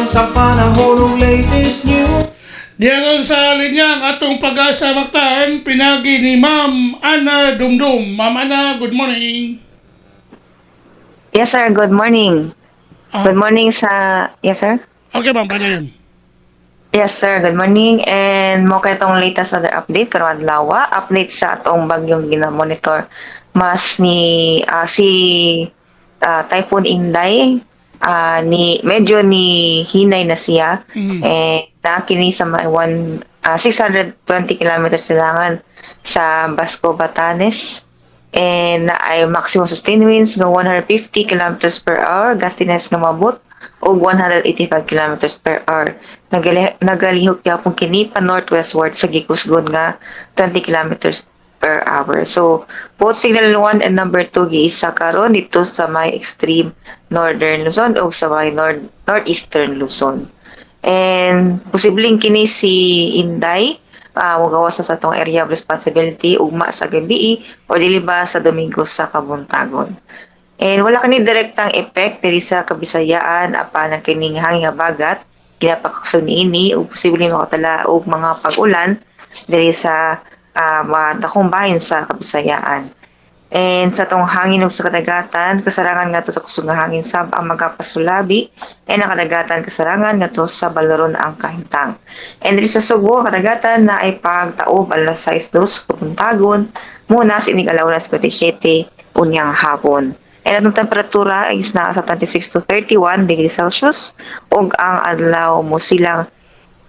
sa panahon ng latest news. Diyan sa linyang atong pag-asa maktaan, pinagi ni Ma'am Ana Dumdum. Ma'am Ana, good morning. Yes, sir. Good morning. Good morning Yes, sir? Okay, ma'am, kanya yun. Yes, sir. Good morning. And mo kay tong latest other update karon adlaw. Update sa atong bagyong gina-monitor. Mas ni Typhoon Inday medyo ni hinay na siya. Nakini sa 620 kilometers silangan sa Basco, Batanes. And na ay maximum sustained winds ng 150 kilometers per hour, gustiness nga mabot o 185 kilometers per hour. Nagalihok yapon kini pa northwestward sa gikusgon nga 20 kilometers per hour. So, both signal 1 and number 2 giisa karon dito sa may extreme northern Luzon o sa may northeastern Luzon. And posibleng kini si Inday magawas sa atong area of responsibility ugma sa gabi o dili ba sa Domingo sa Kabuntagon. And wala kani direktang effect diri sa Kabisayaan apan ang kining hangin nga bagat ginapakson niini ug posibleng makatala og mga pag-ulan diri sa mga dakong bahin sa Kabisayaan. And sa tong hangin ug sa kadagatan, kasarangan ngadto sa kusog nga hangin sab ang magapasulabi and ang kadagatan kasarangan ngadto sa Balaron ang kahintang. And diri sa Subo kadagatan na ay pagtaob alas 6:02 Kabuntagon muna sa inig alauna sa 27 unyang hapon. And atong temperatura ay naa sa 26 to 31 degrees Celsius ug ang adlaw mo silang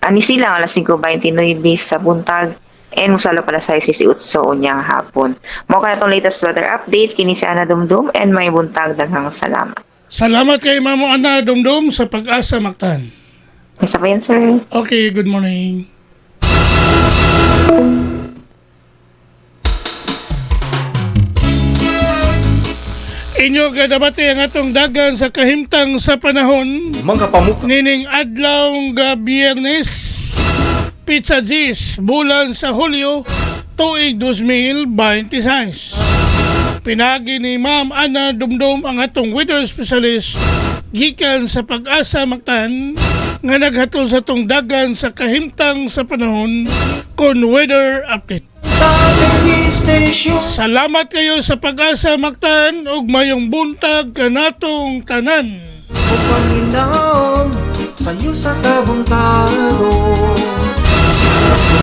alas 5:29 sa buntag. And musalo pala sa isisiutso unyang hapon. Mo ka na itong latest weather update, kini si Ana Dumdum and may buntag daghang salamat. Salamat kay Ma'am Ana Dumdum sa pag-asa maktaan. Isa pa yan, sir. Okay, good morning. Inyo gadabati ang atong dagan sa kahimtang sa panahon. Mga pamukha. Nining adlaw nga Biyernes, Pizza G's, bulan sa Hulyo, tuig 2026. Pinagi ni Ma'am Ana Dumdum ang atong weather specialist gikan sa pag-asa maktan nga naghatol sa tong dagan sa kahimtang sa panahon kon weather update. Sa TV station. Salamat kayo sa pag-asa maktan ug mayong buntag kanatong tanan. O Panginoon, sa iyo sa kabuntagon.